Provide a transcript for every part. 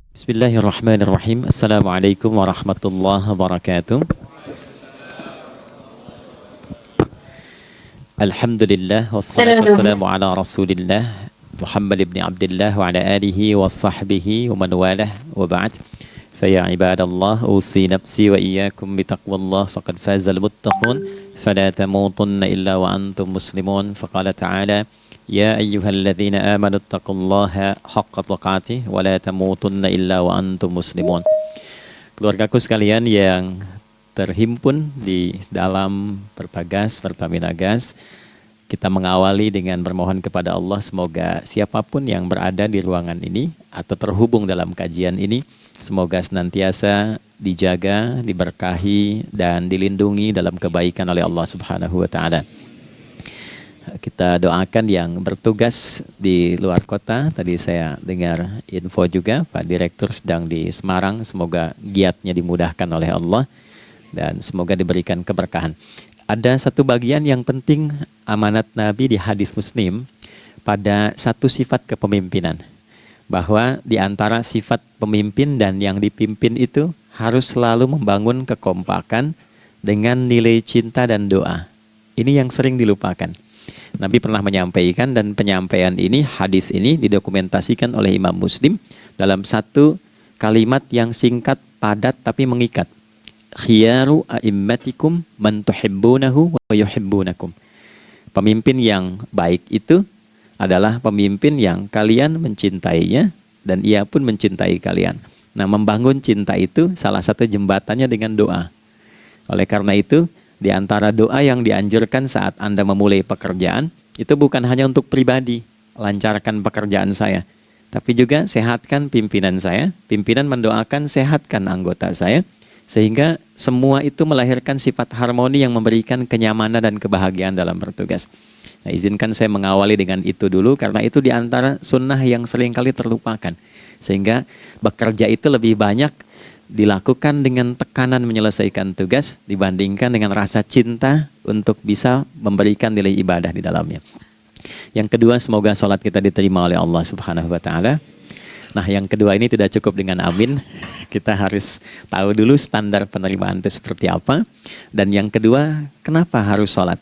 Bismillahirrahmanirrahim. Assalamualaikum warahmatullahi wabarakatuh. Alhamdulillah wassalatu wassalamu ala Rasulillah Muhammad ibn Abdullah wa ala alihi wa sahbihi wa man walah wa ba'd. Faya ibadallah usi nafsi wa iyyakum bitaqwallah faqad fazal muttaqun fala tamutunna illa wa antum muslimun. Faqala ta'ala ya ayyuhalladzina amanu taqullaha haqqa tuqatih wa la tamutunna illa wa antum muslimun. Keluargaku sekalian yang terhimpun di dalam Pertagas, Pertamina Gas, kita mengawali dengan bermohon kepada Allah semoga siapapun yang berada di ruangan ini atau terhubung dalam kajian ini, semoga senantiasa dijaga, diberkahi, dan dilindungi dalam kebaikan oleh Allah Subhanahu wa Ta'ala. Kita doakan yang bertugas di luar kota. Tadi saya dengar info juga Pak Direktur sedang di Semarang. Semoga giatnya dimudahkan oleh Allah dan semoga diberikan keberkahan. Ada satu bagian yang penting amanat Nabi di hadis Muslim pada satu sifat kepemimpinan. Bahwa di antara sifat pemimpin dan yang dipimpin itu harus selalu membangun kekompakan dengan nilai cinta dan doa. Ini yang sering dilupakan. Nabi pernah menyampaikan dan penyampaian ini, hadis ini didokumentasikan oleh Imam Muslim dalam satu kalimat yang singkat, padat tapi mengikat. Khiyaru a'immatikum man tuhibbunahu wa yuhibbunakum. Pemimpin yang baik itu adalah pemimpin yang kalian mencintainya dan ia pun mencintai kalian. Nah, membangun cinta itu salah satu jembatannya dengan doa. Oleh karena itu, di antara doa yang dianjurkan saat Anda memulai pekerjaan, itu bukan hanya untuk pribadi, lancarkan pekerjaan saya, tapi juga sehatkan pimpinan saya, pimpinan mendoakan sehatkan anggota saya, sehingga semua itu melahirkan sifat harmoni yang memberikan kenyamanan dan kebahagiaan dalam bertugas. Nah, izinkan saya mengawali dengan itu dulu, karena itu di antara sunnah yang seringkali terlupakan. Sehingga bekerja itu lebih banyak dilakukan dengan tekanan menyelesaikan tugas dibandingkan dengan rasa cinta untuk bisa memberikan nilai ibadah di dalamnya. Yang kedua, semoga sholat kita diterima oleh Allah Subhanahu wa Ta'ala. Nah, yang kedua ini tidak cukup dengan amin. Kita harus tahu dulu standar penerimaan itu seperti apa. Dan yang kedua, kenapa harus sholat?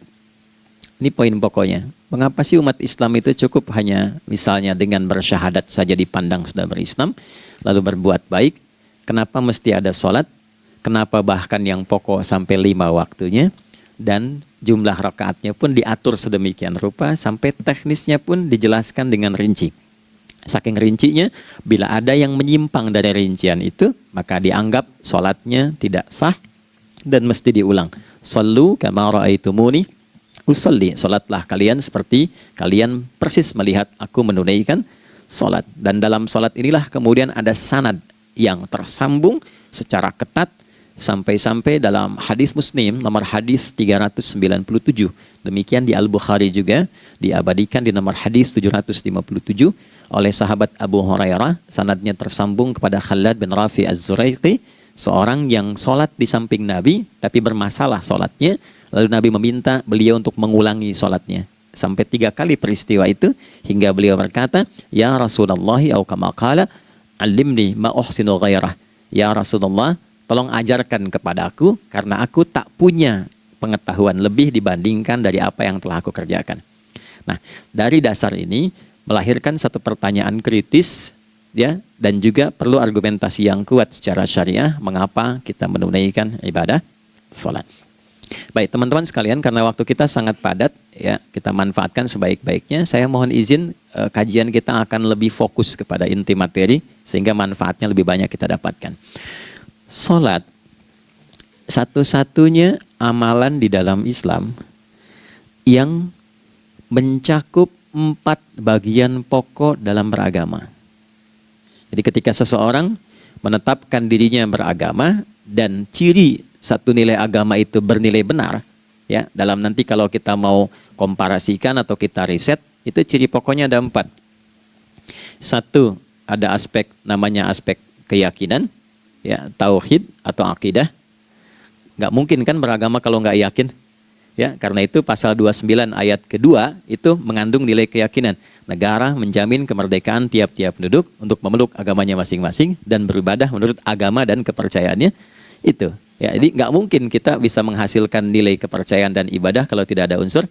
Ini poin pokoknya. Mengapa sih umat Islam itu cukup hanya misalnya dengan bersyahadat saja dipandang sudah berislam, lalu berbuat baik? Kenapa mesti ada sholat? Kenapa bahkan yang pokok sampai 5 waktunya? Dan jumlah rakaatnya pun diatur sedemikian rupa, sampai teknisnya pun dijelaskan dengan rinci. Saking rincinya, bila ada yang menyimpang dari rincian itu, maka dianggap sholatnya tidak sah dan mesti diulang. Shallu kama ra'aitumuni usolli. Sholatlah kalian seperti kalian persis melihat aku menunaikan sholat. Dan dalam sholat inilah kemudian ada sanad yang tersambung secara ketat sampai-sampai dalam hadis Muslim nomor hadis 397. Demikian di Al-Bukhari juga diabadikan di nomor hadis 757 oleh sahabat Abu Hurairah. Sanadnya tersambung kepada Khalad bin Rafi Az-Zuraiqi, seorang yang sholat di samping Nabi tapi bermasalah sholatnya. Lalu Nabi meminta beliau untuk mengulangi sholatnya. Sampai 3 kali peristiwa itu hingga beliau berkata, ya Rasulullah au kama qala alimni ma uhsinu ghairah. Ya Rasulullah, tolong ajarkan kepadaku karena aku tak punya pengetahuan lebih dibandingkan dari apa yang telah aku kerjakan. Nah, dari dasar ini melahirkan satu pertanyaan kritis ya, dan juga perlu argumentasi yang kuat secara syariah mengapa kita menunaikan ibadah salat. Baik teman-teman sekalian, karena waktu kita sangat padat ya, kita manfaatkan sebaik-baiknya. Saya mohon izin kajian kita akan lebih fokus kepada inti materi sehingga manfaatnya lebih banyak kita dapatkan. Salat satu-satunya amalan di dalam Islam yang mencakup 4 bagian pokok dalam beragama. Jadi ketika seseorang menetapkan dirinya beragama dan ciri satu nilai agama itu bernilai benar, ya, dalam nanti kalau kita mau komparasikan atau kita riset, itu ciri pokoknya ada 4. Satu, ada aspek namanya aspek keyakinan, ya, tauhid atau akidah. Nggak mungkin kan beragama kalau nggak yakin. Ya, karena itu pasal 29 ayat kedua itu mengandung nilai keyakinan. Negara menjamin kemerdekaan tiap-tiap penduduk untuk memeluk agamanya masing-masing dan beribadah menurut agama dan kepercayaannya itu. Ya, jadi nggak mungkin kita bisa menghasilkan nilai kepercayaan dan ibadah kalau tidak ada unsur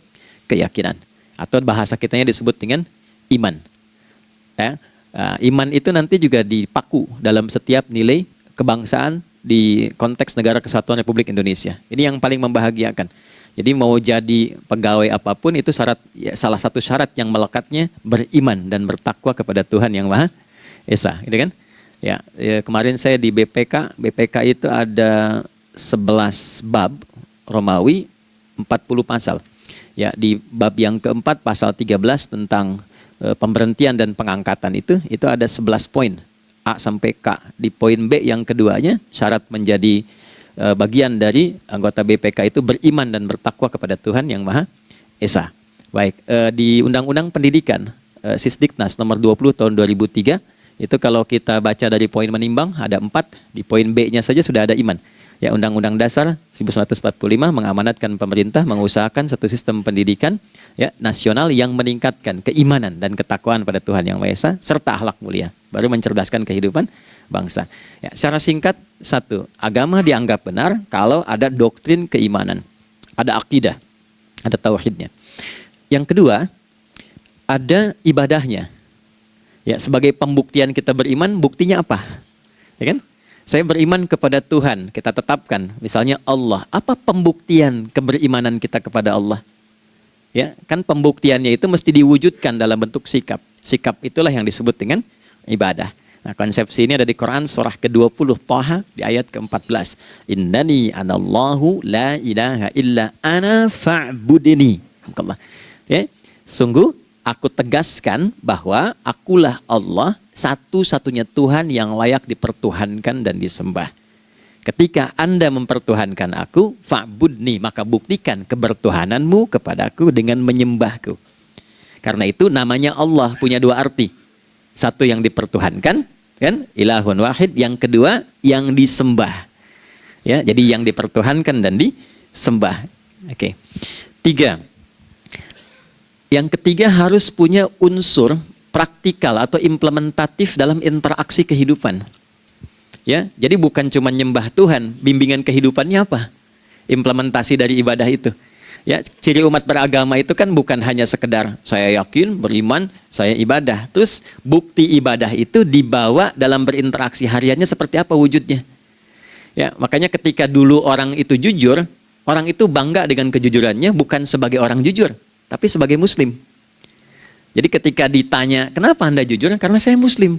keyakinan. Atau bahasa kitanya disebut dengan iman. Ya, iman itu nanti juga dipaku dalam setiap nilai kebangsaan di konteks Negara Kesatuan Republik Indonesia. Ini yang paling membahagiakan. Jadi mau jadi pegawai apapun itu syarat, ya, salah satu syarat yang melekatnya beriman dan bertakwa kepada Tuhan Yang Maha Esa, gitu kan? Ya, kemarin saya di BPK itu ada 11 bab Romawi, 40 pasal. Ya, di bab yang keempat pasal 13 tentang pemberhentian dan pengangkatan itu ada 11 poin A sampai K. Di poin B yang keduanya syarat menjadi bagian dari anggota BPK itu beriman dan bertakwa kepada Tuhan Yang Maha Esa. Baik, di Undang-Undang Pendidikan Sisdiknas nomor 20 tahun 2003 itu kalau kita baca dari poin menimbang ada 4, di poin B-nya saja sudah ada iman. Ya, Undang-Undang Dasar 1945 mengamanatkan pemerintah mengusahakan satu sistem pendidikan ya nasional yang meningkatkan keimanan dan ketakwaan pada Tuhan Yang Maha Esa serta akhlak mulia, baru mencerdaskan kehidupan bangsa. Ya, secara singkat, satu, agama dianggap benar kalau ada doktrin keimanan, ada akidah, ada tauhidnya. Yang kedua, ada ibadahnya. Ya, sebagai pembuktian kita beriman, buktinya apa? Ya kan? Saya beriman kepada Tuhan, kita tetapkan, misalnya Allah. Apa pembuktian keberimanan kita kepada Allah? Ya, kan pembuktiannya itu mesti diwujudkan dalam bentuk sikap. Sikap itulah yang disebut dengan ibadah. Nah, konsepsi ini ada di Quran surah ke-20 Thaha di ayat ke-14. Innani anallahu la ilaha illa ana fa'budini. Ya, sungguh aku tegaskan bahwa akulah Allah, satu-satunya Tuhan yang layak dipertuhankan dan disembah. Ketika Anda mempertuhankan aku, fa'budni, maka buktikan kebertuhananmu kepadaku dengan menyembahku. Karena itu namanya Allah punya dua arti. Satu yang dipertuhankan, kan? Ilahun wahid. Yang kedua yang disembah. Ya, jadi yang dipertuhankan dan disembah. Oke. 3. Yang ketiga harus punya unsur praktikal atau implementatif dalam interaksi kehidupan. Ya, jadi bukan cuma nyembah Tuhan, bimbingan kehidupannya apa? Implementasi dari ibadah itu. Ya, ciri umat beragama itu kan bukan hanya sekedar saya yakin, beriman, saya ibadah. Terus bukti ibadah itu dibawa dalam berinteraksi hariannya seperti apa wujudnya. Ya, makanya ketika dulu orang itu jujur, orang itu bangga dengan kejujurannya bukan sebagai orang jujur, tapi sebagai muslim. Jadi ketika ditanya, kenapa Anda jujur? Karena saya muslim.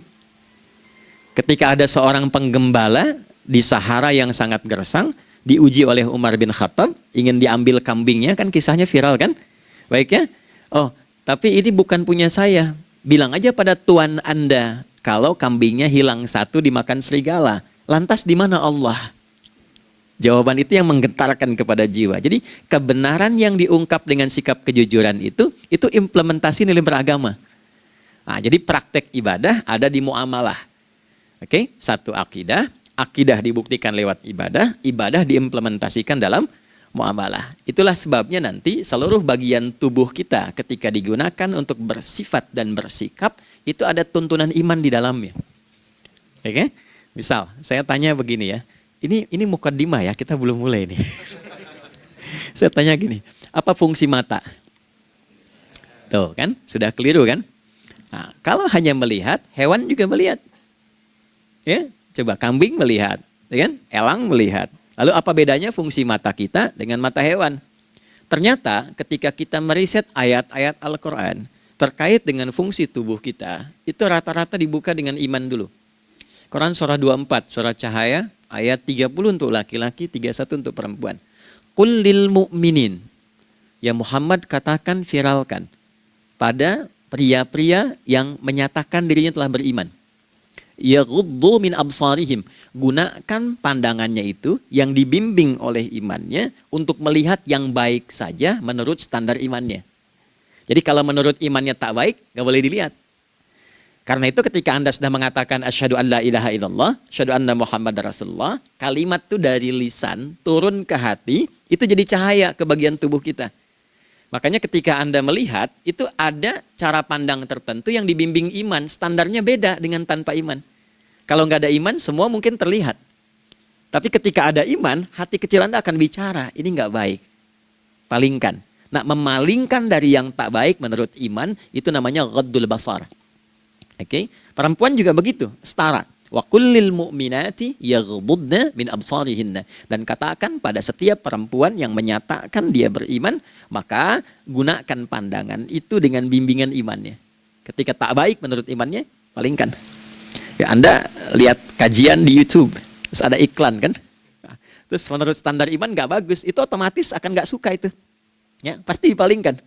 Ketika ada seorang penggembala di Sahara yang sangat gersang, diuji oleh Umar bin Khattab, ingin diambil kambingnya, kan kisahnya viral kan? Baik ya? Oh, tapi ini bukan punya saya. Bilang aja pada tuan Anda, kalau kambingnya hilang satu dimakan serigala. Lantas di mana Allah? Jawaban itu yang menggetarkan kepada jiwa. Jadi kebenaran yang diungkap dengan sikap kejujuran itu implementasi nilai beragama. Nah, jadi praktek ibadah ada di muamalah. Oke, satu akidah. Akidah dibuktikan lewat ibadah, ibadah diimplementasikan dalam muamalah. Itulah sebabnya nanti seluruh bagian tubuh kita ketika digunakan untuk bersifat dan bersikap, itu ada tuntunan iman di dalamnya. Oke? Misal, saya tanya begini ya, ini mukaddimah ya, kita belum mulai nih. Saya tanya gini, apa fungsi mata? Tuh kan, sudah keliru kan? Nah, kalau hanya melihat, hewan juga melihat. Ya? Coba kambing melihat, kan? Elang melihat. Lalu apa bedanya fungsi mata kita dengan mata hewan? Ternyata ketika kita meriset ayat-ayat Al-Quran terkait dengan fungsi tubuh kita, itu rata-rata dibuka dengan iman dulu. Quran surah 24, surah Cahaya, ayat 30 untuk laki-laki, 31 untuk perempuan. Qul lil mu'minin. Ya Muhammad katakan, viralkan pada pria-pria yang menyatakan dirinya telah beriman. Yaghuddu min absarihim, gunakan pandangannya itu yang dibimbing oleh imannya untuk melihat yang baik saja menurut standar imannya. Jadi kalau menurut imannya tak baik, gak boleh dilihat. Karena itu ketika Anda sudah mengatakan asyhadu an la ilaha illallah, asyhadu anna Muhammadar Rasulullah, kalimat itu dari lisan turun ke hati, itu jadi cahaya ke bagian tubuh kita. Makanya ketika Anda melihat, itu ada cara pandang tertentu yang dibimbing iman, standarnya beda dengan tanpa iman. Kalau nggak ada iman, semua mungkin terlihat. Tapi ketika ada iman, hati kecil Anda akan bicara, ini nggak baik. Palingkan. Nah, memalingkan dari yang tak baik menurut iman, itu namanya ghaddul basar. Oke, perempuan juga begitu, setara. Wa kullil mu'minati yaghdudna min absarihinna. Dan katakan pada setiap perempuan yang menyatakan dia beriman, maka gunakan pandangan itu dengan bimbingan imannya. Ketika tak baik menurut imannya, palingkan. Ya, Anda lihat kajian di YouTube, terus ada iklan kan? Terus menurut standar iman nggak bagus, itu otomatis akan nggak suka itu. Ya, pasti dipalingkan.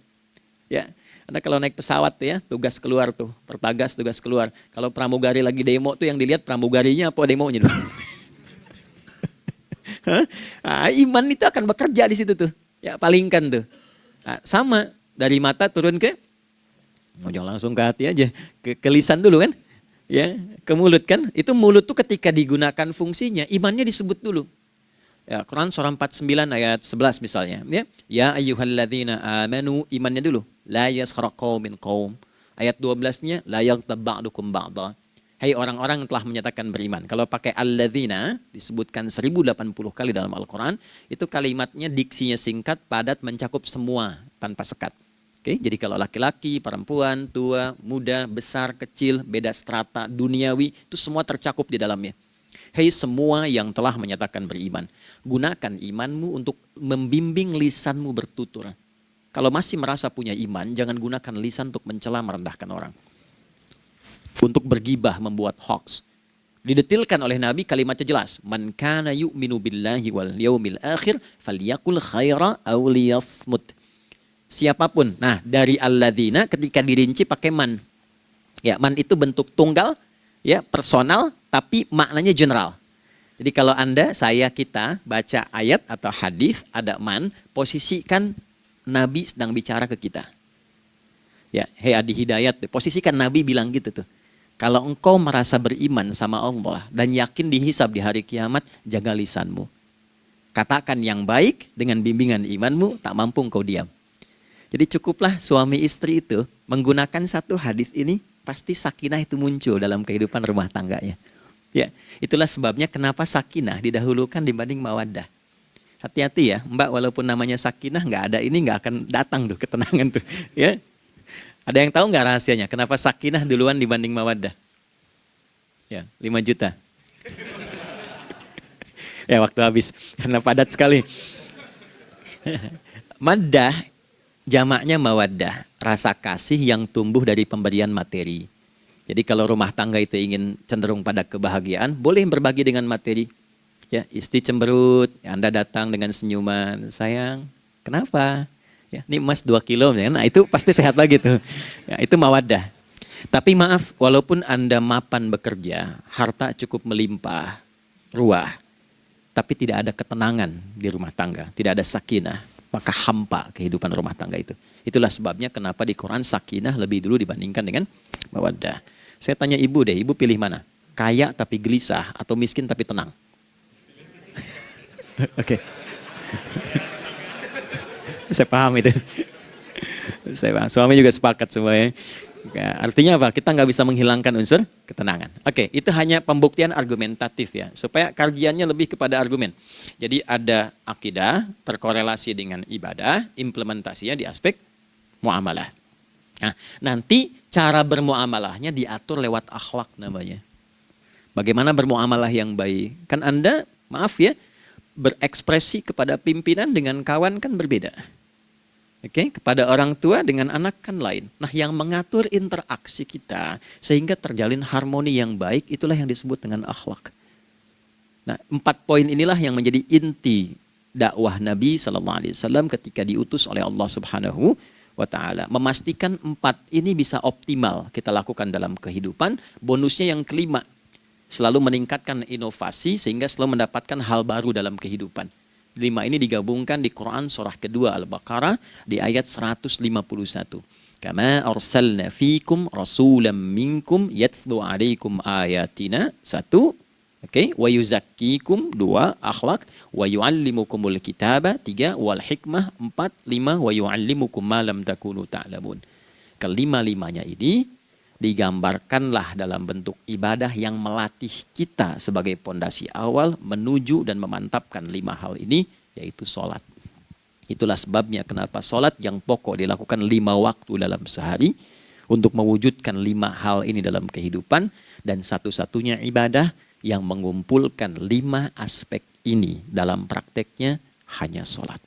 Ya. Anda kalau naik pesawat tuh ya, tugas keluar tuh, pertagas tugas keluar. Kalau pramugari lagi demo tuh yang dilihat pramugarinya apa demonya tuh. Nah, iman itu akan bekerja di situ tuh. Ya, palingkan tuh. Nah, sama dari mata turun ke, jangan langsung ke hati aja, ke lisan dulu kan? Ya, ke mulut kan? Itu mulut tuh ketika digunakan fungsinya, imannya disebut dulu. Ya, Quran surah 49 ayat 11 misalnya, ya. Ya ayyuhalladzina amanu, imannya dulu. La yaskhar qaumin qaum. Ayat 12-nya la yaghtab ba'dukum ba'dha. Hai orang-orang yang telah menyatakan beriman. Kalau pakai alladzina disebutkan 1080 kali dalam Al-Qur'an, itu kalimatnya diksinya singkat, padat, mencakup semua tanpa sekat. Oke, jadi kalau laki-laki, perempuan, tua, muda, besar, kecil, beda strata, duniawi, itu semua tercakup di dalamnya. Hei semua yang telah menyatakan beriman, gunakan imanmu untuk membimbing lisanmu bertutur. Kalau masih merasa punya iman, jangan gunakan lisan untuk mencela, merendahkan orang. Untuk bergibah, membuat hoax. Didetilkan oleh Nabi kalimatnya jelas. Man kana yu'minu billahi wal yaumil akhir falyakul khaira aw liyasmut. Siapapun. Nah, dari alladzina ketika dirinci pakai man. Ya, man itu bentuk tunggal, ya, personal, tapi maknanya general. Jadi kalau Anda, saya, kita baca ayat atau hadis ada man, posisikan Nabi sedang bicara ke kita. Ya, hei Adi Hidayat, posisikan Nabi bilang gitu tuh. Kalau engkau merasa beriman sama Allah dan yakin dihisab di hari kiamat, jaga lisanmu. Katakan yang baik dengan bimbingan imanmu, tak mampu engkau diam. Jadi cukuplah suami istri itu menggunakan satu hadis ini, pasti sakinah itu muncul dalam kehidupan rumah tangganya. Ya, itulah sebabnya kenapa sakinah didahulukan dibanding mawaddah. Hati-hati ya, Mbak, walaupun namanya sakinah nggak ada ini nggak akan datang tuh ketenangan tuh. Ya, ada yang tahu nggak rahasianya? Kenapa sakinah duluan dibanding mawaddah? Ya, 5 juta. Ya, waktu habis karena padat sekali. Maddah jamaknya mawaddah, rasa kasih yang tumbuh dari pemberian materi. Jadi kalau rumah tangga itu ingin cenderung pada kebahagiaan, boleh berbagi dengan materi. Ya, istri cemberut, ya Anda datang dengan senyuman, sayang, kenapa? Ya, ini emas 2 kilo, nah itu pasti sehat lagi tuh. Ya, itu mawaddah. Tapi maaf, walaupun Anda mapan bekerja, harta cukup melimpah, ruah, tapi tidak ada ketenangan di rumah tangga, tidak ada sakinah, maka hampa kehidupan rumah tangga itu. Itulah sebabnya kenapa di Quran sakinah lebih dulu dibandingkan dengan mawaddah. Saya tanya ibu deh, ibu pilih mana? Kaya tapi gelisah atau miskin tapi tenang? Oke. Saya paham itu. Saya paham. Suami juga sepakat semuanya. Ya, artinya apa? Kita nggak bisa menghilangkan unsur ketenangan. Oke, itu hanya pembuktian argumentatif ya, supaya kajiannya lebih kepada argumen. Jadi ada akidah terkorelasi dengan ibadah, implementasinya di aspek muamalah. Nah, nanti cara bermuamalahnya diatur lewat akhlak namanya. Bagaimana bermuamalah yang baik? Kan Anda, maaf ya, berekspresi kepada pimpinan dengan kawan kan berbeda. Oke, kepada orang tua dengan anak kan lain. Nah, yang mengatur interaksi kita sehingga terjalin harmoni yang baik, itulah yang disebut dengan akhlak. Nah, 4 poin inilah yang menjadi inti dakwah Nabi SAW ketika diutus oleh Allah Subhanahu wa Ta'ala. Memastikan 4 ini bisa optimal kita lakukan dalam kehidupan. Bonusnya yang kelima, selalu meningkatkan inovasi sehingga selalu mendapatkan hal baru dalam kehidupan. 5 ini digabungkan di Quran surah kedua Al-Baqarah di ayat 151. Kama arsalna fikum rasulam minkum yatslu alaikum ayatina. Satu. Oke, wa yuzakkikum. Dua, akhlak. Wa yu'allimukumul kitaba. Tiga, wal hikmah. Empat, lima, wa yu'allimukum ma lam takunu ta'lamun. Kelima-limanya ini digambarkanlah dalam bentuk ibadah yang melatih kita sebagai pondasi awal menuju dan memantapkan 5 hal ini, yaitu sholat. Itulah sebabnya kenapa sholat yang pokok dilakukan 5 waktu dalam sehari untuk mewujudkan 5 hal ini dalam kehidupan, dan satu-satunya ibadah yang mengumpulkan 5 aspek ini dalam prakteknya hanya sholat.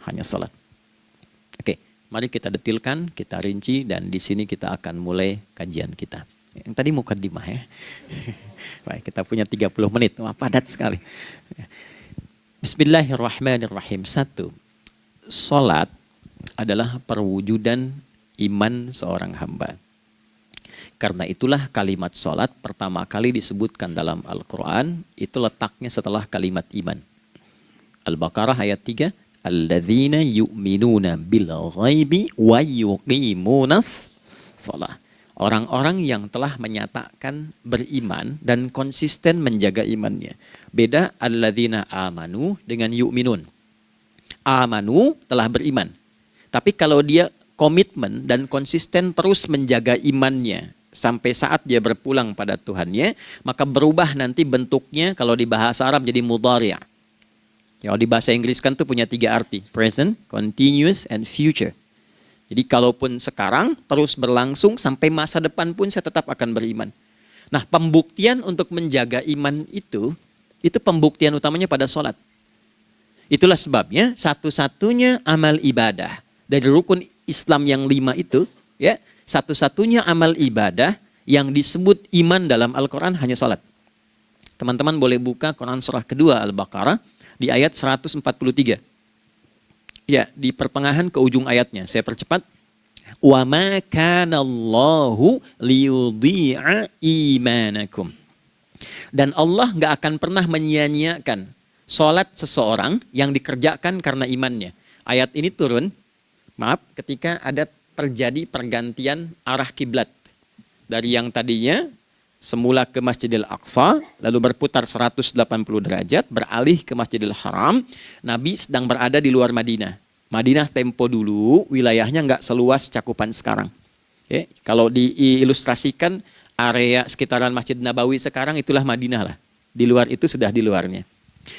Hanya sholat. Oke, mari kita detilkan, kita rinci, dan di sini kita akan mulai kajian kita. Yang tadi mukadimah ya. Baik, kita punya 30 menit. Wah, padat sekali. Bismillahirrahmanirrahim. 1. Salat adalah perwujudan iman seorang hamba. Karena itulah kalimat salat pertama kali disebutkan dalam Al-Quran, itu letaknya setelah kalimat iman. Al-Baqarah ayat 3. Alladzina yu'minuna bil ghaibi wa yuqimunas shalah. Orang-orang yang telah menyatakan beriman dan konsisten menjaga imannya. Beda alladzina amanu dengan yu'minun. Amanu telah beriman. Tapi kalau dia komitmen dan konsisten terus menjaga imannya sampai saat dia berpulang pada Tuhannya, maka berubah nanti bentuknya kalau di bahasa Arab jadi mudhari'. Ya, di bahasa Inggris kan tuh punya 3 arti. Present, continuous, and future. Jadi kalaupun sekarang terus berlangsung sampai masa depan pun saya tetap akan beriman. Nah, pembuktian untuk menjaga iman itu pembuktian utamanya pada sholat. Itulah sebabnya satu-satunya amal ibadah dari rukun Islam yang 5 itu, ya, satu-satunya amal ibadah yang disebut iman dalam Al-Quran hanya sholat. Teman-teman boleh buka Quran surah kedua Al-Baqarah di ayat 143. Ya, di pertengahan ke ujung ayatnya. Saya percepat. Wa ma kana Allahu liyudhi'a imanakum. Dan Allah nggak akan pernah menyia-nyiakan sholat seseorang yang dikerjakan karena imannya. Ayat ini turun, ketika ada terjadi pergantian arah kiblat. Dari yang tadinya semula ke Masjidil Aqsa, lalu berputar 180 derajat, beralih ke Masjidil Haram. Nabi sedang berada di luar Madinah. Madinah tempo dulu, wilayahnya nggak seluas cakupan sekarang. Oke, kalau diilustrasikan, area sekitaran Masjid Nabawi sekarang itulah Madinah lah. Di luar itu sudah di luarnya.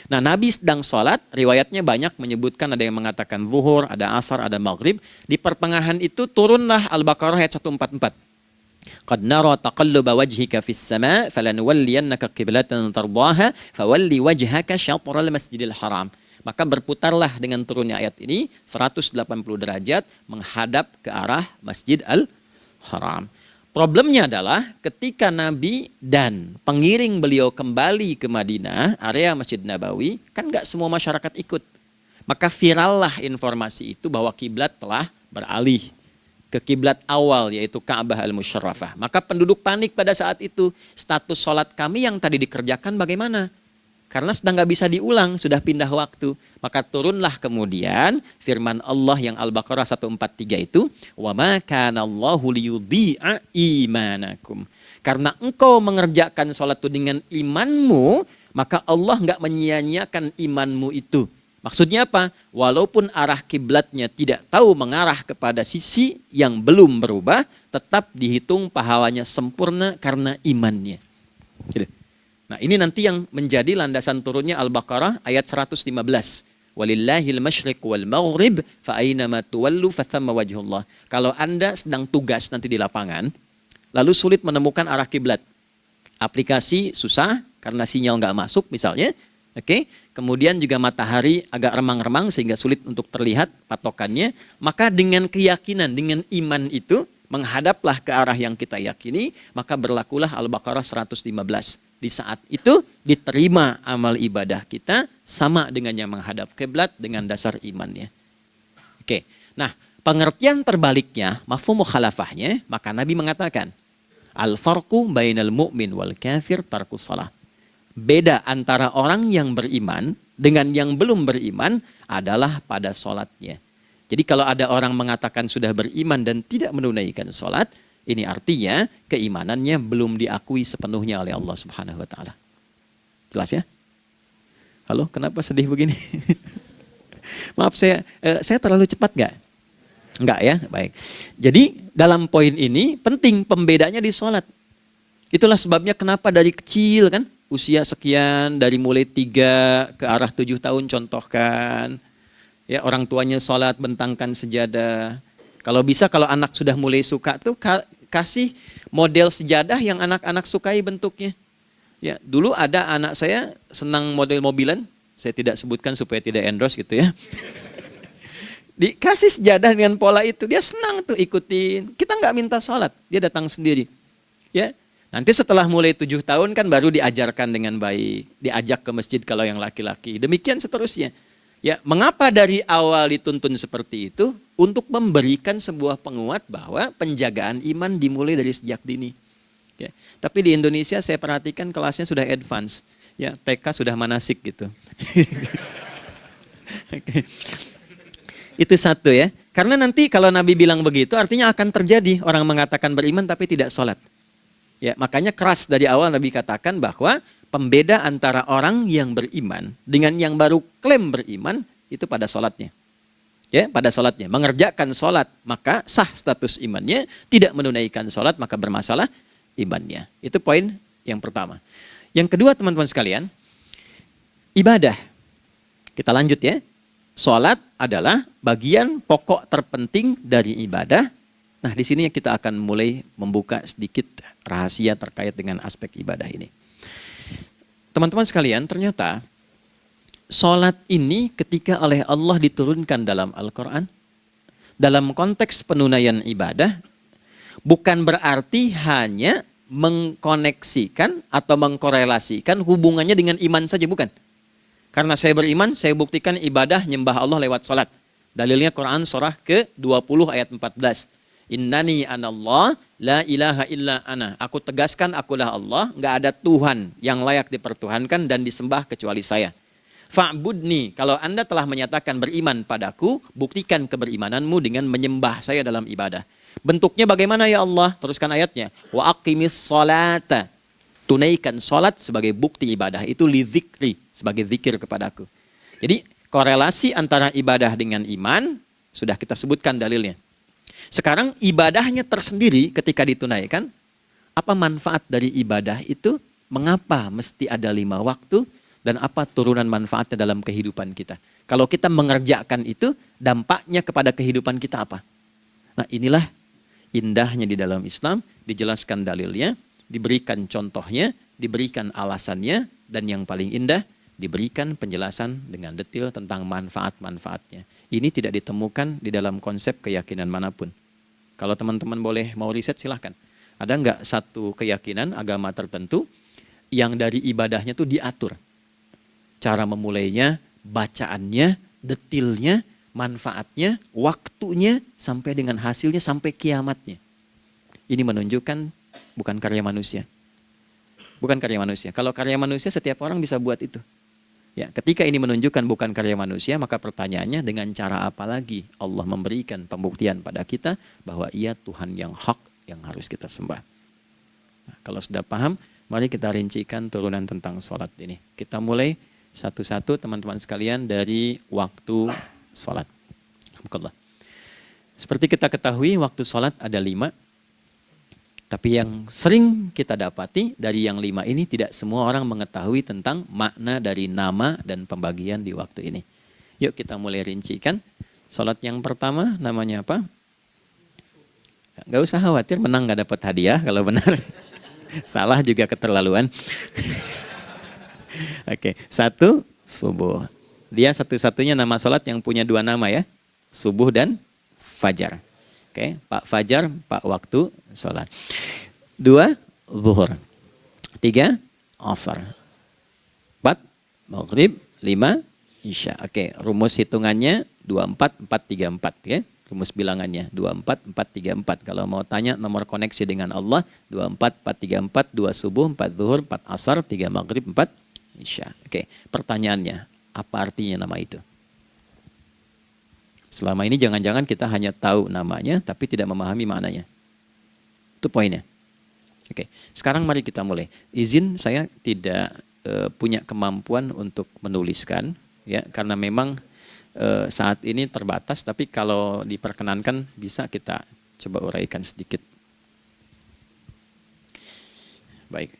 Nah, Nabi sedang sholat, riwayatnya banyak menyebutkan, ada yang mengatakan zuhur, ada asar, ada maghrib. Di pertengahan itu turunlah Al-Baqarah ayat 144. Qad nara taqalluba wajhika fis sama' falanuwalliyannaka qiblatan tardaha fawalli wajhaka syatral masjidil haram. Maka berputarlah dengan turunnya ayat ini 180 derajat menghadap ke arah Masjid Al-Haram. Problemnya adalah ketika Nabi dan pengiring beliau kembali ke Madinah, area Masjid Nabawi, kan nggak semua masyarakat ikut. Maka virallah informasi itu bahwa kiblat telah beralih ke kiblat awal, yaitu Ka'bah Al-Musyarrafah. Maka penduduk panik pada saat itu. Status sholat kami yang tadi dikerjakan bagaimana? Karena sudah nggak bisa diulang, sudah pindah waktu. Maka turunlah kemudian firman Allah yang Al-Baqarah 143 itu, wa ma kana Allahu liyudhi'a imanakum. Karena engkau mengerjakan sholat itu dengan imanmu, maka Allah nggak menyia-nyiakan imanmu itu. Maksudnya apa? Walaupun arah kiblatnya tidak tahu mengarah kepada sisi yang belum berubah, tetap dihitung pahalanya sempurna karena imannya. Gitu. Nah, ini nanti yang menjadi landasan turunnya Al-Baqarah ayat 115. Walillahil masyriq wal maghrib fa aynama tuwallu fathamma wajhullah. Kalau Anda sedang tugas nanti di lapangan, lalu sulit menemukan arah kiblat. Aplikasi susah karena sinyal nggak masuk misalnya. Oke, kemudian juga matahari agak remang-remang sehingga sulit untuk terlihat patokannya. Maka dengan keyakinan, dengan iman itu, menghadaplah ke arah yang kita yakini, maka berlakulah Al-Baqarah 115. Di saat itu diterima amal ibadah kita sama dengan yang menghadap kiblat dengan dasar imannya. Oke, nah pengertian terbaliknya, mafhum mukhalafahnya, maka Nabi mengatakan, al-farqu bainal mu'min wal kafir tarkus shalah. Beda antara orang yang beriman dengan yang belum beriman adalah pada sholatnya. Jadi kalau ada orang mengatakan sudah beriman dan tidak menunaikan sholat, ini artinya keimanannya belum diakui sepenuhnya oleh Allah Subhanahu wa Ta'ala. Jelas ya? Halo, kenapa sedih begini? Maaf, saya terlalu cepat nggak? Nggak ya? Baik. Jadi dalam poin ini penting pembedanya di sholat. Itulah sebabnya kenapa dari kecil kan, usia sekian, dari mulai 3 ke arah 7 tahun contohkan. Ya, orang tuanya sholat bentangkan sejadah. Kalau bisa kalau anak sudah mulai suka tuh kasih model sejadah yang anak-anak sukai bentuknya. Ya, dulu ada anak saya senang model mobilan, saya tidak sebutkan supaya tidak endorse gitu ya. Dikasih sejadah dengan pola itu, dia senang tuh ikutin. Kita nggak minta sholat, dia datang sendiri. Ya, nanti setelah mulai 7 tahun kan baru diajarkan dengan baik, diajak ke masjid kalau yang laki-laki. Demikian seterusnya. Ya, mengapa dari awal dituntun seperti itu? Untuk memberikan sebuah penguat bahwa penjagaan iman dimulai dari sejak dini. Ya, tapi di Indonesia saya perhatikan kelasnya sudah advance. Ya, TK sudah manasik gitu. Okay. Itu satu ya. Karena nanti kalau Nabi bilang begitu artinya akan terjadi orang mengatakan beriman tapi tidak sholat. Ya, makanya keras dari awal Nabi katakan bahwa pembeda antara orang yang beriman dengan yang baru klaim beriman itu pada sholatnya. Ya, pada sholatnya. Mengerjakan sholat maka sah status imannya, tidak menunaikan sholat maka bermasalah imannya. Itu poin yang pertama. Yang kedua teman-teman sekalian, ibadah. Kita lanjut ya. Sholat adalah bagian pokok terpenting dari ibadah. Nah, di sini kita akan mulai membuka sedikit rahasia terkait dengan aspek ibadah ini. Teman-teman sekalian, ternyata sholat ini ketika oleh Allah diturunkan dalam Al-Quran, dalam konteks penunaian ibadah, bukan berarti hanya mengkoneksikan atau mengkorelasikan hubungannya dengan iman saja, bukan. Karena saya beriman, saya buktikan ibadah nyembah Allah lewat sholat. Dalilnya Quran surah ke-20 ayat 14. Innani anallah la ilaha illa ana. Aku tegaskan akulah Allah, nggak ada Tuhan yang layak dipertuhankan dan disembah kecuali saya. Fa'budni, kalau Anda telah menyatakan beriman padaku, buktikan keberimananmu dengan menyembah saya dalam ibadah. Bentuknya bagaimana ya Allah? Teruskan ayatnya. Wa aqimis sholata. Tunaikan sholat sebagai bukti ibadah. Itu li dzikri, sebagai zikir kepadaku. Jadi korelasi antara ibadah dengan iman, sudah kita sebutkan dalilnya. Sekarang ibadahnya tersendiri ketika ditunaikan, apa manfaat dari ibadah itu? Mengapa mesti ada 5 waktu? Dan apa turunan manfaatnya dalam kehidupan kita? Kalau kita mengerjakan itu, dampaknya kepada kehidupan kita apa? Nah, inilah indahnya di dalam Islam, dijelaskan dalilnya, diberikan contohnya, diberikan alasannya, dan yang paling indah, diberikan penjelasan dengan detail tentang manfaat-manfaatnya. Ini tidak ditemukan di dalam konsep keyakinan manapun. Kalau teman-teman boleh mau riset silahkan. Ada nggak satu keyakinan agama tertentu yang dari ibadahnya tuh diatur? Cara memulainya, bacaannya, detailnya, manfaatnya, waktunya, sampai dengan hasilnya, sampai kiamatnya. Ini menunjukkan bukan karya manusia. Bukan karya manusia. Kalau karya manusia setiap orang bisa buat itu. Ya, ketika ini menunjukkan bukan karya manusia, maka pertanyaannya dengan cara apa lagi Allah memberikan pembuktian pada kita bahwa Ia Tuhan yang hak yang harus kita sembah. Nah, kalau sudah paham, mari kita rincikan turunan tentang sholat ini. Kita mulai satu-satu teman-teman sekalian dari waktu sholat. Alhamdulillah. Seperti kita ketahui waktu sholat ada 5. Tapi yang sering kita dapati dari yang 5 ini tidak semua orang mengetahui tentang makna dari nama dan pembagian di waktu ini. Yuk kita mulai rincikan. Sholat yang pertama namanya apa? Gak usah khawatir, menang gak dapat hadiah kalau benar. Salah juga keterlaluan. Oke, 1 subuh. Dia satu-satunya nama sholat yang punya 2 nama ya. Subuh dan fajar. Oke, Pak Fajar, Pak waktu sholat. 2, zuhur. 3, asar. 4, maghrib. 5, isya. Oke, rumus hitungannya 24, 4, 3, 4. Ya. Rumus bilangannya 24, 4, 3, 4. Kalau mau tanya nomor koneksi dengan Allah, 24, 4, 3, 4, 2 subuh, 4 zuhur, 4 asar, 3 maghrib, 4 isya. Oke, pertanyaannya, apa artinya nama itu? Selama ini jangan-jangan kita hanya tahu namanya tapi tidak memahami maknanya. Itu poinnya. Oke, sekarang mari kita mulai. Izin saya tidak punya kemampuan untuk menuliskan, ya, karena memang saat ini terbatas. Tapi kalau diperkenankan bisa kita coba uraikan sedikit. Baik.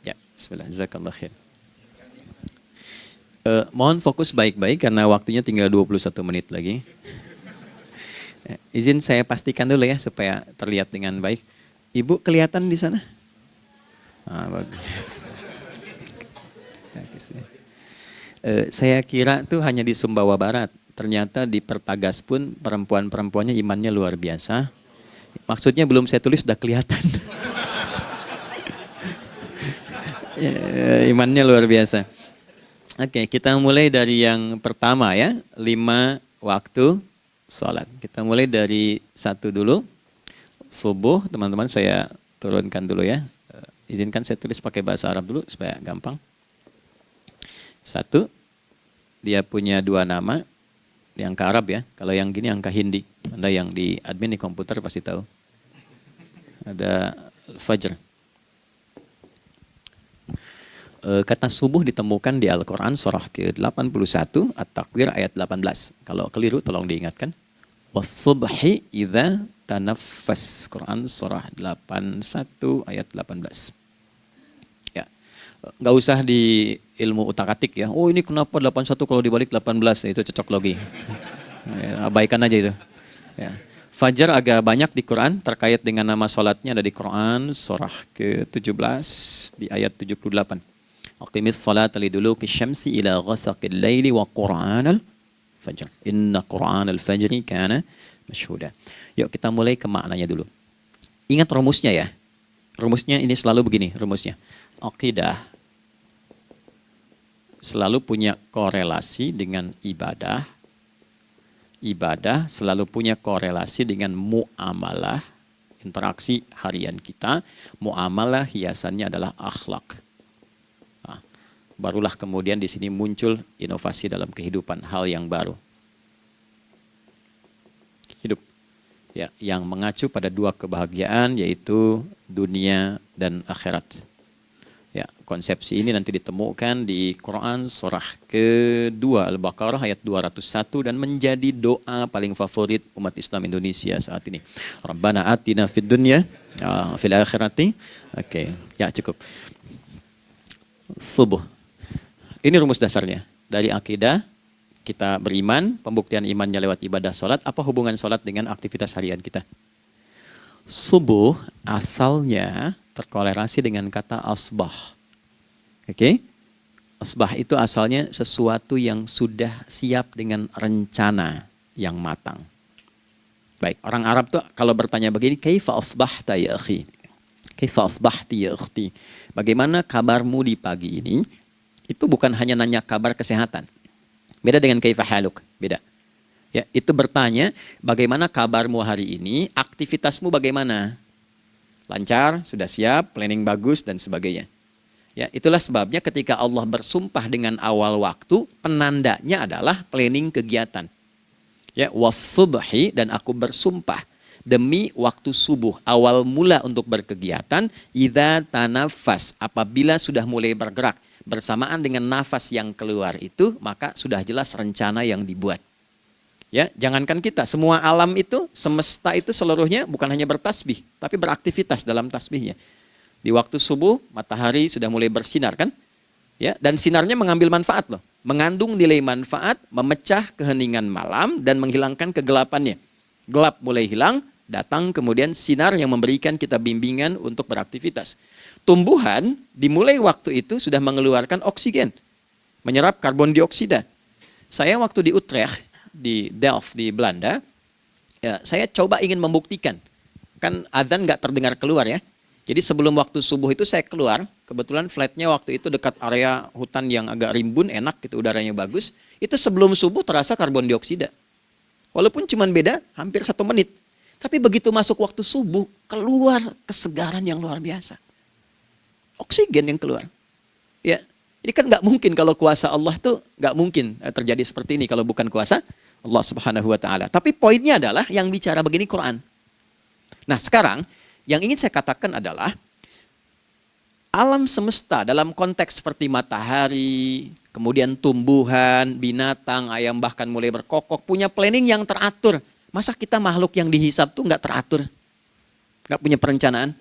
Ya, bismillah. Jazakallah khair. Mohon fokus baik-baik karena waktunya tinggal 21 menit lagi. Izin saya pastikan dulu ya supaya terlihat dengan baik. Ibu kelihatan di sana? Bagus. Saya kira tuh hanya di Sumbawa Barat. Ternyata di Pertagas pun perempuan-perempuannya imannya luar biasa. Maksudnya belum saya tulis sudah kelihatan. Imannya luar biasa. Oke, kita mulai dari yang pertama ya. 5 waktu sholat. Kita mulai dari 1 dulu. Subuh, teman-teman saya turunkan dulu ya. Izinkan saya tulis pakai bahasa Arab dulu supaya gampang. 1, dia punya 2 nama. Di angka Arab ya. Kalau yang gini angka Hindi. Anda yang di admin di komputer pasti tahu. Ada Fajr. Kata subuh ditemukan di Al-Quran surah ke-81 At-Takwir ayat 18. Kalau keliru tolong diingatkan. Was-subhi idza tanaffas. Quran surah 81 ayat 18. Ya. Enggak usah di ilmu utak-atik ya. Oh ini kenapa 81 kalau dibalik 18? Itu cocok logi. Ya, abaikan aja itu. Ya. Fajar agak banyak di Quran terkait dengan nama salatnya ada di Quran surah ke-17 di ayat 78. Aqimis salata liduluki syamsi ila ghasaqil laili wa qur'anal fajr. Inna qur'anal fajri kana masyhuda. Yuk kita mulai ke maknanya dulu. Ingat rumusnya ya. Rumusnya ini selalu begini rumusnya. Aqidah selalu punya korelasi dengan ibadah. Ibadah selalu punya korelasi dengan muamalah, interaksi harian kita. Muamalah hiasannya adalah akhlak. Nah, barulah kemudian di sini muncul inovasi dalam kehidupan, hal yang baru. Hidup ya, yang mengacu pada 2 kebahagiaan yaitu dunia dan akhirat. Ya, konsepsi ini nanti ditemukan di Quran surah ke-2 Al-Baqarah ayat 201 dan menjadi doa paling favorit umat Islam Indonesia saat ini. Rabbana atina fid dunya fil akhirati. Oke, ya cukup. Subuh. Ini rumus dasarnya. Dari akidah kita beriman, pembuktian imannya lewat ibadah salat. Apa hubungan salat dengan aktivitas harian kita? Subuh asalnya terkorelasi dengan kata asbah. Oke? Asbah itu asalnya sesuatu yang sudah siap dengan rencana yang matang. Baik, orang Arab tuh kalau bertanya begini, kaifa asbahta ya akhi? Kaifa asbahti ya ukhti? Bagaimana kabarmu di pagi ini? Itu bukan hanya nanya kabar kesehatan. Beda dengan kaifa haluk, beda. Ya, itu bertanya bagaimana kabarmu hari ini, aktivitasmu bagaimana? Lancar, sudah siap, planning bagus, dan sebagainya. Ya, itulah sebabnya ketika Allah bersumpah dengan awal waktu, penandanya adalah planning kegiatan. Ya, was-subhi, dan aku bersumpah demi waktu subuh, awal mula untuk berkegiatan, idza tanafas, apabila sudah mulai bergerak, bersamaan dengan nafas yang keluar itu, maka sudah jelas rencana yang dibuat. Ya, jangankan kita, semua alam itu, semesta itu seluruhnya bukan hanya bertasbih, tapi beraktivitas dalam tasbihnya. Di waktu subuh, matahari sudah mulai bersinar kan? Ya, dan sinarnya mengambil manfaat loh. Mengandung nilai manfaat, memecah keheningan malam dan menghilangkan kegelapannya. Gelap mulai hilang, datang kemudian sinar yang memberikan kita bimbingan untuk beraktivitas. Tumbuhan dimulai waktu itu sudah mengeluarkan oksigen, menyerap karbon dioksida. Saya waktu di Utrecht, di Delft di Belanda, ya, saya coba ingin membuktikan. Kan adzan nggak terdengar keluar ya. Jadi sebelum waktu subuh itu saya keluar, kebetulan flatnya waktu itu dekat area hutan yang agak rimbun, enak gitu, udaranya bagus. Itu sebelum subuh terasa karbon dioksida. Walaupun cuma beda hampir 1 menit. Tapi begitu masuk waktu subuh, keluar kesegaran yang luar biasa. Oksigen yang keluar. Ya, Ini kan nggak mungkin kalau kuasa Allah tuh nggak mungkin terjadi seperti ini kalau bukan kuasa Allah Subhanahu wa taala. Tapi poinnya adalah yang bicara begini Quran. Nah, sekarang yang ingin saya katakan adalah alam semesta dalam konteks seperti matahari, kemudian tumbuhan, binatang, ayam bahkan mulai berkokok, punya planning yang teratur. Masa kita makhluk yang dihisab tuh nggak teratur? Nggak punya perencanaan?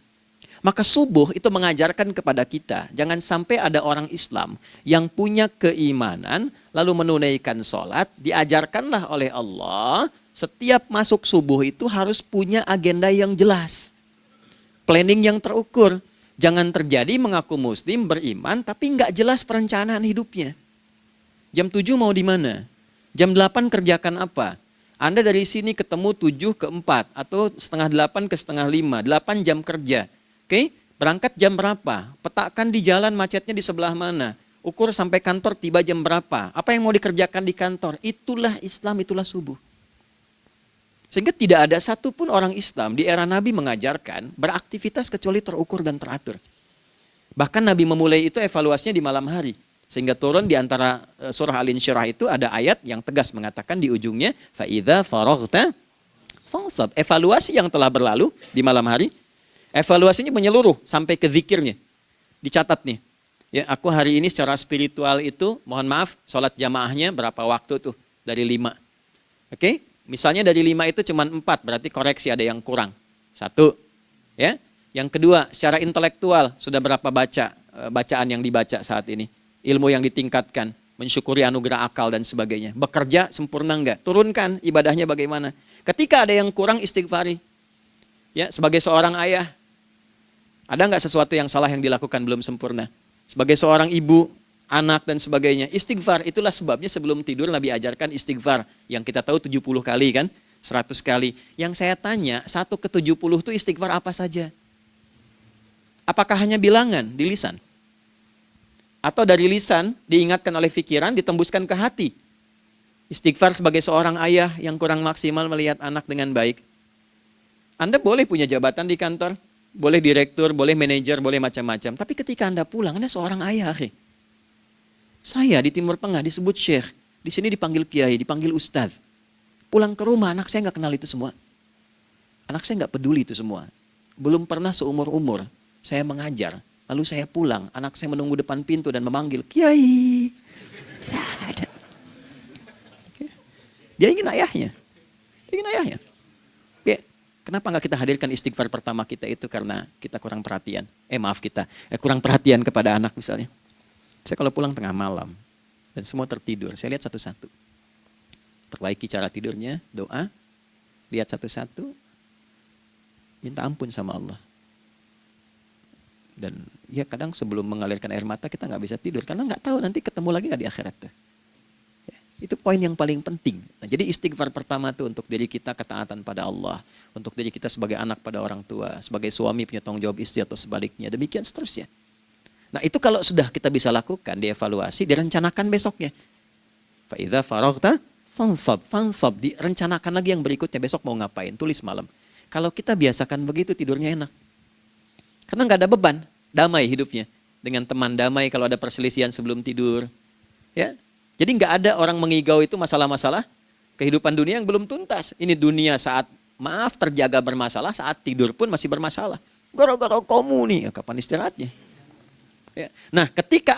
Maka subuh itu mengajarkan kepada kita, jangan sampai ada orang Islam yang punya keimanan, lalu menunaikan sholat, diajarkanlah oleh Allah, setiap masuk subuh itu harus punya agenda yang jelas. Planning yang terukur. Jangan terjadi mengaku muslim, beriman, tapi nggak jelas perencanaan hidupnya. Jam 7 mau di mana? Jam 8 kerjakan apa? Anda dari sini ketemu 7 ke 4, atau setengah 8 ke setengah 5, 8 jam kerja. Oke, berangkat jam berapa? Petakan di jalan macetnya di sebelah mana? Ukur sampai kantor tiba jam berapa? Apa yang mau dikerjakan di kantor? Itulah Islam, itulah subuh. Sehingga tidak ada satupun orang Islam di era Nabi mengajarkan beraktivitas kecuali terukur dan teratur. Bahkan Nabi memulai itu evaluasinya di malam hari. Sehingga turun di antara surah Al-Insyirah itu ada ayat yang tegas mengatakan di ujungnya, فَإِذَا فَرَغْتَ فَانْصَبْ. Evaluasi yang telah berlalu di malam hari, evaluasinya menyeluruh sampai ke zikirnya. Dicatat nih. Ya, aku hari ini secara spiritual itu, mohon maaf, sholat jamaahnya berapa waktu tuh? Dari 5. Oke? Misalnya dari 5 itu cuma 4, berarti koreksi ada yang kurang. 1. Ya. Yang kedua, secara intelektual sudah berapa bacaan yang dibaca saat ini? Ilmu yang ditingkatkan, mensyukuri anugerah akal dan sebagainya. Bekerja sempurna enggak? Turunkan ibadahnya bagaimana? Ketika ada yang kurang, istighfari. Ya, sebagai seorang ayah, ada enggak sesuatu yang salah yang dilakukan belum sempurna? Sebagai seorang ibu, anak dan sebagainya, istighfar. Itulah sebabnya sebelum tidur Nabi ajarkan istighfar. Yang kita tahu 70 kali kan, 100 kali. Yang saya tanya, 1 ke 70 itu istighfar apa saja? Apakah hanya bilangan di lisan? Atau dari lisan diingatkan oleh pikiran, ditembuskan ke hati? Istighfar sebagai seorang ayah yang kurang maksimal melihat anak dengan baik. Anda boleh punya jabatan di kantor, boleh direktur, boleh manajer, boleh macam-macam. Tapi ketika Anda pulang, Anda seorang ayah. Saya di Timur Tengah disebut syekh, di sini dipanggil kiai, dipanggil ustadz. Pulang ke rumah, anak saya nggak kenal itu semua. Anak saya nggak peduli itu semua. Belum pernah seumur-umur saya mengajar, lalu saya pulang, anak saya menunggu depan pintu dan memanggil, kiai. Tidak ada. Dia ingin ayahnya. Ingin ayahnya. Oke. Kenapa nggak kita hadirkan istighfar pertama kita itu karena kita kurang perhatian. Kurang perhatian kepada anak misalnya. Saya kalau pulang tengah malam dan semua tertidur, saya lihat satu-satu. Perbaiki cara tidurnya, doa, lihat satu-satu, minta ampun sama Allah. Dan ya kadang sebelum mengalirkan air mata kita nggak bisa tidur karena nggak tahu nanti ketemu lagi nggak di akhirat tuh. Ya, itu poin yang paling penting. Nah, jadi istighfar pertama tuh untuk diri kita ketaatan pada Allah, untuk diri kita sebagai anak pada orang tua, sebagai suami punya tanggung jawab istri atau sebaliknya, demikian seterusnya. Nah itu kalau sudah kita bisa lakukan, dievaluasi, direncanakan besoknya. Fa'idha faraghta fansab, direncanakan lagi yang berikutnya, besok mau ngapain, tulis malam. Kalau kita biasakan begitu tidurnya enak. Karena nggak ada beban, damai hidupnya. Dengan teman damai kalau ada perselisihan sebelum tidur. Ya, jadi nggak ada orang mengigau itu masalah-masalah kehidupan dunia yang belum tuntas. Ini dunia saat terjaga bermasalah, saat tidur pun masih bermasalah. Gara-gara kamu nih, kapan istirahatnya? Ya. Nah, ketika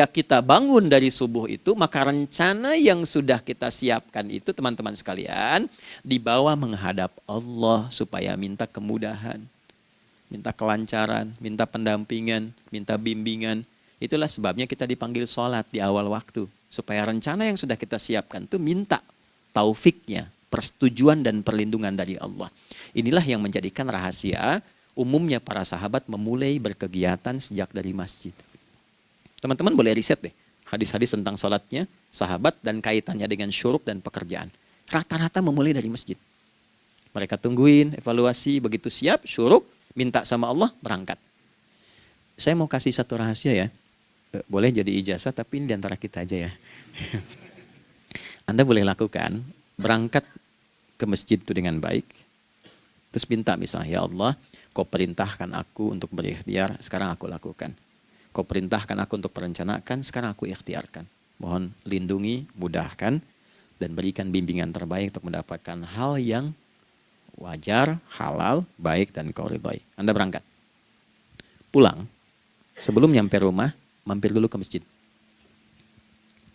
kita bangun dari subuh itu, maka rencana yang sudah kita siapkan itu teman-teman sekalian, dibawa menghadap Allah supaya minta kemudahan, minta kelancaran, minta pendampingan, minta bimbingan. Itulah sebabnya kita dipanggil sholat di awal waktu. Supaya rencana yang sudah kita siapkan itu minta taufiknya, persetujuan dan perlindungan dari Allah. Inilah yang menjadikan rahasia umumnya para sahabat memulai berkegiatan sejak dari masjid. Teman-teman boleh riset deh, hadis-hadis tentang sholatnya, sahabat dan kaitannya dengan syuruk dan pekerjaan. Rata-rata memulai dari masjid. Mereka tungguin, evaluasi, begitu siap, syuruk, minta sama Allah, berangkat. Saya mau kasih satu rahasia ya. Boleh jadi ijazah, tapi ini diantara kita aja ya. Anda boleh lakukan, berangkat ke masjid itu dengan baik. Terus minta misalnya, ya Allah, Kau perintahkan aku untuk berikhtiar, sekarang aku lakukan. Kau perintahkan aku untuk merencanakan, sekarang aku ikhtiarkan. Mohon lindungi, mudahkan, dan berikan bimbingan terbaik untuk mendapatkan hal yang wajar, halal, baik, dan kau ridhai. Anda berangkat. Pulang, sebelum nyampe rumah, mampir dulu ke masjid.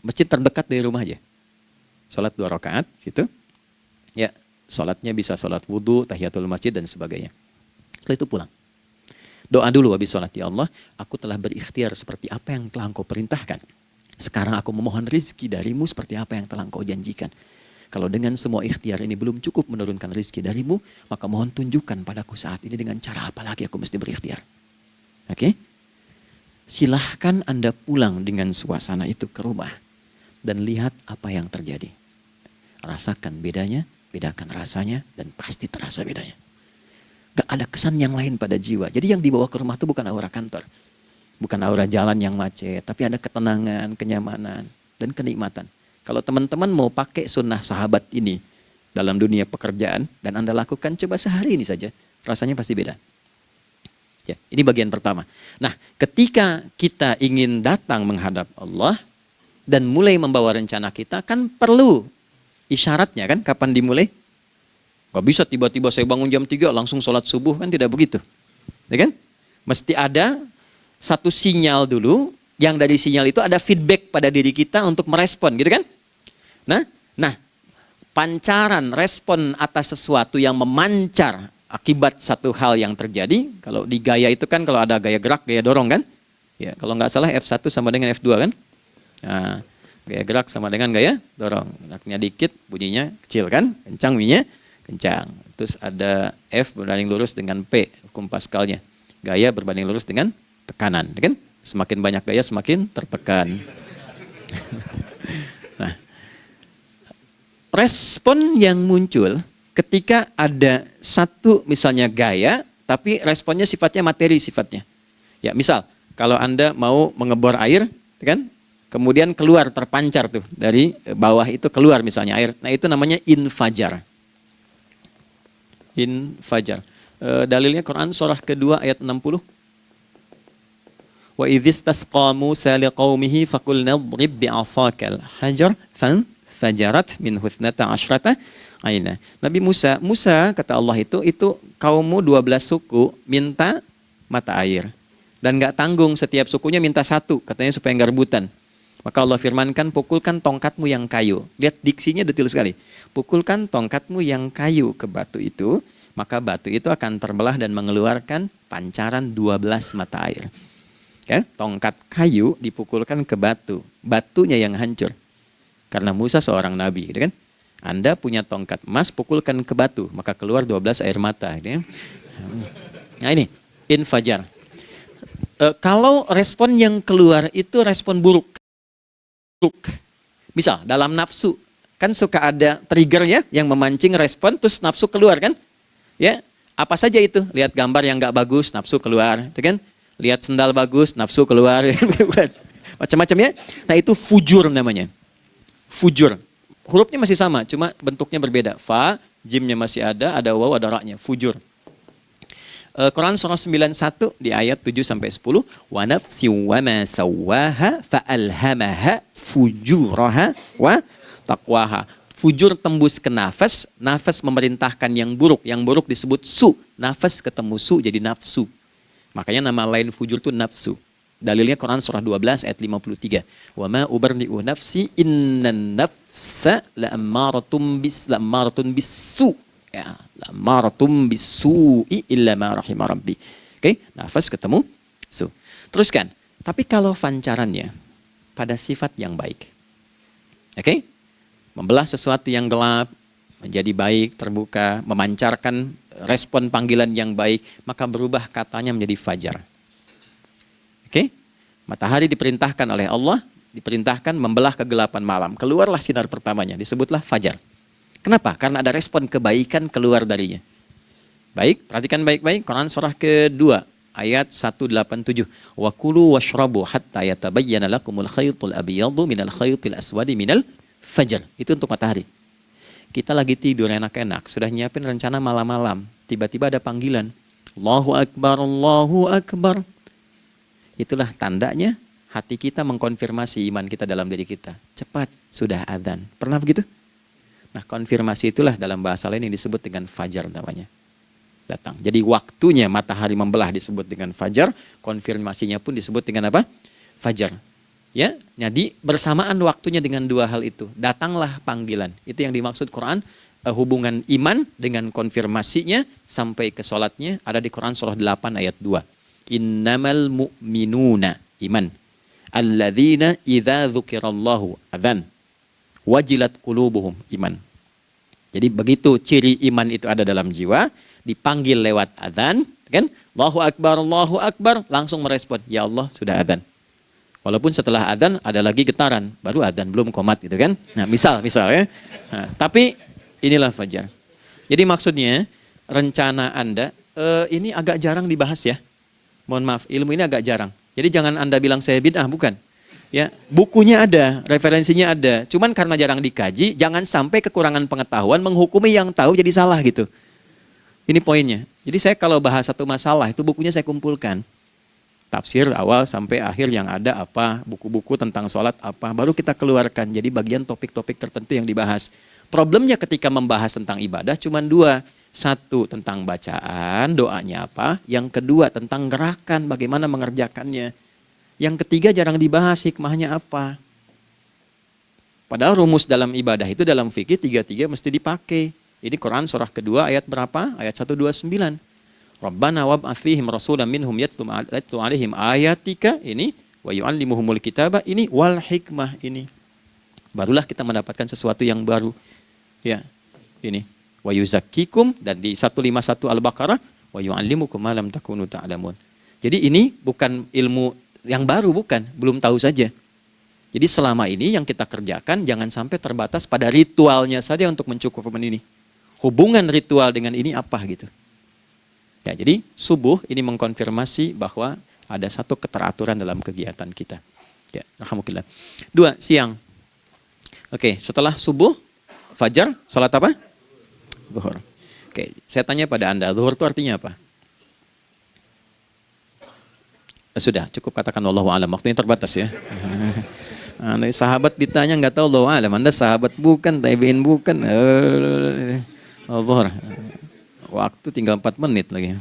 Masjid terdekat dari rumah aja. Sholat 2 rakaat, situ. Ya, sholatnya bisa sholat wudhu, tahiyatul masjid, dan sebagainya. Setelah itu pulang. Doa dulu habis sholat. Ya Allah, aku telah berikhtiar seperti apa yang telah engkau perintahkan. Sekarang aku memohon rizki darimu seperti apa yang telah engkau janjikan. Kalau dengan semua ikhtiar ini belum cukup menurunkan rizki darimu, maka mohon tunjukkan padaku saat ini dengan cara apa lagi aku mesti berikhtiar. Oke? Silahkan Anda pulang dengan suasana itu ke rumah. Dan lihat apa yang terjadi. Rasakan bedanya, bedakan rasanya, dan pasti terasa bedanya. Gak ada kesan yang lain pada jiwa. Jadi yang dibawa ke rumah itu bukan aura kantor. Bukan aura jalan yang macet. Tapi ada ketenangan, kenyamanan, dan kenikmatan. Kalau teman-teman mau pakai sunnah sahabat ini dalam dunia pekerjaan, dan Anda lakukan coba sehari ini saja, rasanya pasti beda. Ya, ini bagian pertama. Nah, ketika kita ingin datang menghadap Allah, dan mulai membawa rencana kita, kan perlu isyaratnya kan, kapan dimulai? Gak bisa tiba-tiba saya bangun jam 3 langsung sholat subuh, kan tidak begitu. Ya kan? Mesti ada satu sinyal dulu, yang dari sinyal itu ada feedback pada diri kita untuk merespon, gitu kan? Nah, pancaran respon atas sesuatu yang memancar akibat satu hal yang terjadi, kalau di gaya itu kan kalau ada gaya gerak, gaya dorong kan? Ya, kalau nggak salah F1 sama dengan F2 kan? Nah, gaya gerak sama dengan gaya dorong. Geraknya dikit, bunyinya kecil kan? Kencang bunyinya. Kencang. Terus ada F berbanding lurus dengan P, hukum Pascalnya. Gaya berbanding lurus dengan tekanan, kan? Semakin banyak gaya semakin tertekan. Nah, respon yang muncul ketika ada satu misalnya gaya, tapi responnya sifatnya materi sifatnya. Ya, misal kalau Anda mau mengebor air, kan? Kemudian keluar terpancar tuh dari bawah itu keluar misalnya air. Nah, itu namanya infajar. Infajar. Dalilnya Quran surah kedua ayat 60. Wa idzistasqa Musa liqaumihi faqulna idrib bi'asakal hajar fanfajarat minhu 12 aina. Nabi Musa kata Allah itu kaummu 12 suku minta mata air. Dan enggak tanggung, setiap sukunya minta satu, katanya supaya enggak rebutan. Maka Allah firmankan, pukulkan tongkatmu yang kayu. Lihat diksinya detil sekali. Pukulkan tongkatmu yang kayu ke batu itu, maka batu itu akan terbelah dan mengeluarkan pancaran 12 mata air. Ya, tongkat kayu dipukulkan ke batu, batunya yang hancur. Karena Musa seorang nabi, gitu kan? Anda punya tongkat emas, pukulkan ke batu, maka keluar 12 air mata. Gitu ya. Nah ini, infajar. Kalau respon yang keluar itu respon buruk. Misal dalam nafsu kan suka ada trigger ya yang memancing respon terus nafsu keluar kan? Ya, apa saja itu? Lihat gambar yang nggak bagus, nafsu keluar, kan? Lihat sendal bagus, nafsu keluar, macam-macam ya. Nah itu fujur namanya. Fujur. Hurufnya masih sama, cuma bentuknya berbeda. Fa, jimnya masih ada waw, ada ra-nya. Fujur. Quran surah 91 di ayat 7 sampai 10, wa nafsi wa ma sawwaha fa alhamaha fujuraha wa taqwaha. Fujur tembus ke nafas, nafas memerintahkan yang buruk disebut su. Nafas ketemu su jadi nafsu. Makanya nama lain fujur itu nafsu. Dalilnya Quran surah 12 ayat 53. Wa ma ubarri'u nafsi innan nafsa la'ammaratun bisu. Ya, la'ammaratun bisu'i illa ma rahima rabbi. Oke, nafas ketemu su. Teruskan. Tapi kalau pancarannya pada sifat yang baik. Oke? Membelah sesuatu yang gelap menjadi baik, terbuka, memancarkan respon panggilan yang baik, maka berubah katanya menjadi fajar. Oke? Matahari diperintahkan oleh Allah, diperintahkan membelah kegelapan malam. Keluarlah sinar pertamanya, disebutlah fajar. Kenapa? Karena ada respon kebaikan keluar darinya. Baik, perhatikan baik-baik Quran surah kedua ayat 187. Wa kulu washrabu hatta yatabayyana lakumul khaytul abyadu minal khaytil aswadi minal fajar. Itu untuk matahari. Kita lagi tidur enak-enak, sudah nyiapin rencana malam-malam. Tiba-tiba ada panggilan. Allahu Akbar, Allahu Akbar. itulah tandanya hati kita mengkonfirmasi iman kita dalam diri kita. Cepat, sudah adzan. Pernah begitu? Nah, konfirmasi itulah dalam bahasa lain yang disebut dengan fajar namanya. Datang. Jadi waktunya matahari membelah disebut dengan fajar, konfirmasinya pun disebut dengan apa? Fajar. Ya, jadi bersamaan waktunya dengan dua hal itu. Datanglah panggilan. Itu yang dimaksud Quran, hubungan iman dengan konfirmasinya sampai ke sholatnya ada di Quran surah 8 ayat 2. Innamal mu'minuna, iman. Alladzina idza dzukirallahu adzan wajilat qulubuhum, iman. Jadi begitu ciri iman itu ada dalam jiwa, dipanggil lewat adzan, kan? Allahu Akbar, langsung merespon, ya Allah sudah adzan. Walaupun setelah adzan ada lagi getaran, baru adzan belum qomat gitu kan. Nah, misal ya. Nah, tapi inilah fajar. Jadi maksudnya rencana Anda ini agak jarang dibahas ya. Mohon maaf, ilmu ini agak jarang. Jadi jangan Anda bilang saya bid'ah, bukan. Ya, bukunya ada, referensinya ada. Cuman karena jarang dikaji, jangan sampai kekurangan pengetahuan menghukumi yang tahu jadi salah gitu. Ini poinnya. Jadi saya kalau bahas satu masalah, itu bukunya saya kumpulkan. Tafsir awal sampai akhir yang ada apa, buku-buku tentang sholat apa, baru kita keluarkan. Jadi bagian topik-topik tertentu yang dibahas. Problemnya ketika membahas tentang ibadah cuma dua. Satu, tentang bacaan, doanya apa. Yang kedua, tentang gerakan, bagaimana mengerjakannya. Yang ketiga, jarang dibahas hikmahnya apa. Padahal rumus dalam ibadah itu dalam fikih tiga-tiga mesti dipakai. Ini Quran surah kedua ayat berapa? Ayat 129. Rabbana wab'ats fihim rasulan minhum yatlu 'alaihim ayatika, ini wa yu'allimuhumul kitaba, ini wal hikmah, ini. Barulah kita mendapatkan sesuatu yang baru. Ya, ini. Wa yuzakkikum, dan di 151 Al-Baqarah wa yu'allimukum ma lam takunu ta'lamun. Jadi ini bukan ilmu yang baru, bukan, belum tahu saja. Jadi selama ini yang kita kerjakan jangan sampai terbatas pada ritualnya saja untuk mencukupkan ini. Hubungan ritual dengan ini apa gitu. Ya, jadi subuh ini mengkonfirmasi bahwa ada satu keteraturan dalam kegiatan kita. Ya, alhamdulillah. 2, siang. Oke, setelah subuh, fajar, sholat apa? Zuhur. Oke, saya tanya pada Anda, zuhur itu artinya apa? Sudah, cukup katakan wallahu a'lam. Waktunya terbatas ya. Anda sahabat ditanya nggak tahu wallahu a'lam. Anda sahabat bukan, tabi'in bukan. Zuhur. Waktu tinggal 4 menit lagi.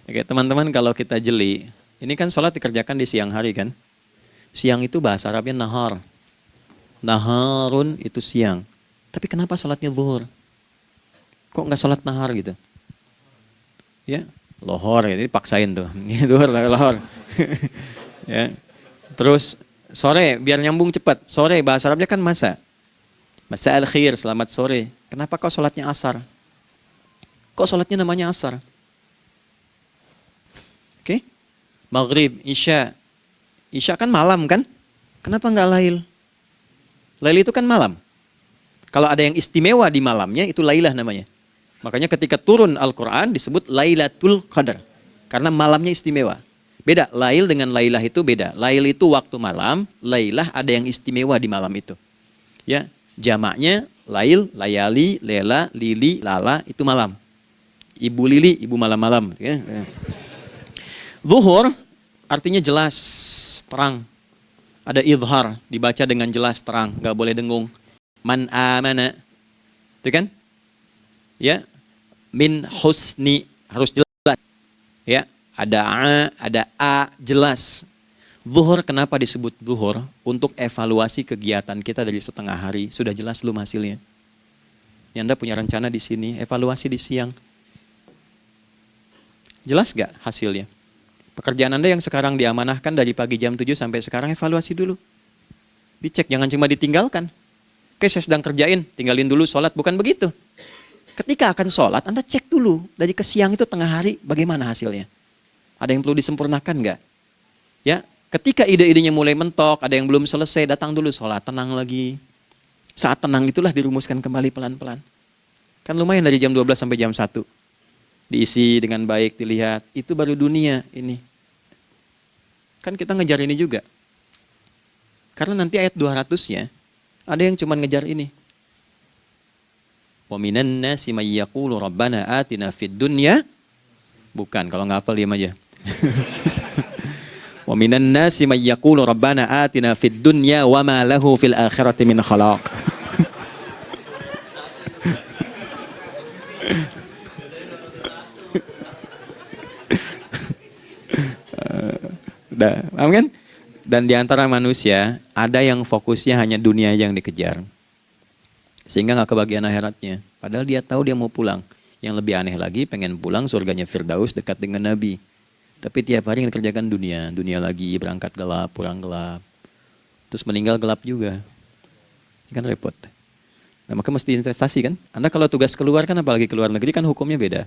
Oke, teman-teman, kalau kita jeli, ini kan sholat dikerjakan di siang hari kan? Siang itu bahasa Arabnya nahar. Naharun itu siang. Tapi kenapa sholatnya zuhur? Kok nggak sholat nahar gitu? Ya, lohor, ini paksain tuh. Zuhur, lohor. Ya. Terus sore, biar nyambung cepat. Sore, bahasa Arabnya kan masa. Masa al-khir, selamat sore. Kenapa kau sholatnya asar? Kok sholatnya namanya asar? Oke. Maghrib, isya. Isya kan malam kan? Kenapa nggak lail? Lail itu kan malam. Kalau ada yang istimewa di malamnya, itu lailah namanya. Makanya ketika turun Al-Quran disebut Lailatul Qadar. Karena malamnya istimewa. Beda, lail dengan lailah itu beda. Lail itu waktu malam, lailah ada yang istimewa di malam itu. Ya, jamaknya lail, layali, lela, lili, lala, itu malam. Ibu lili, ibu malam-malam. Ya. Zuhur artinya jelas, terang. Ada idhar, dibaca dengan jelas, terang, gak boleh dengung. Man amana, itu kan? Ya, min husni, harus jelas. Ya, ada a, jelas. Zuhur kenapa disebut zuhur? Untuk evaluasi kegiatan kita dari setengah hari, sudah jelas belum hasilnya? Ya, Anda punya rencana di sini, evaluasi di siang. Jelas gak hasilnya? Pekerjaan Anda yang sekarang diamanahkan dari pagi jam 7 sampai sekarang, evaluasi dulu. Dicek, jangan cuma ditinggalkan. Oke, saya sedang kerjain, tinggalin dulu sholat. Bukan begitu. Ketika akan sholat, Anda cek dulu. Dari ke siang itu tengah hari, bagaimana hasilnya? Ada yang perlu disempurnakan nggak? Ya, ketika ide-idenya mulai mentok, ada yang belum selesai, datang dulu sholat, tenang lagi. Saat tenang itulah dirumuskan kembali pelan-pelan. Kan lumayan dari jam 12 sampai jam 1. Diisi dengan baik, dilihat. Itu baru dunia ini. Kan kita ngejar ini juga. Karena nanti ayat 200-nya, ada yang cuma ngejar ini. Wa minan nasi may yaqulu rabbana atina fid dunya. Bukan, kalau nggak hafal diam aja. Wa minan nasi may yaqulu rabbana atina fid dunya wa ma lahu fil akhirati min khalaq. Paham kan? Dan di antara manusia ada yang fokusnya hanya dunia yang dikejar, sehingga nggak kebagian akhiratnya. Padahal dia tahu dia mau pulang. Yang lebih aneh lagi, pengen pulang surganya Firdaus dekat dengan Nabi. Tapi tiap hari kerjakan dunia, dunia lagi, berangkat gelap, pulang gelap, terus meninggal gelap juga. Kan repot. Nah, maka mesti investasi kan. Anda kalau tugas keluar kan, apalagi keluar negeri kan hukumnya beda.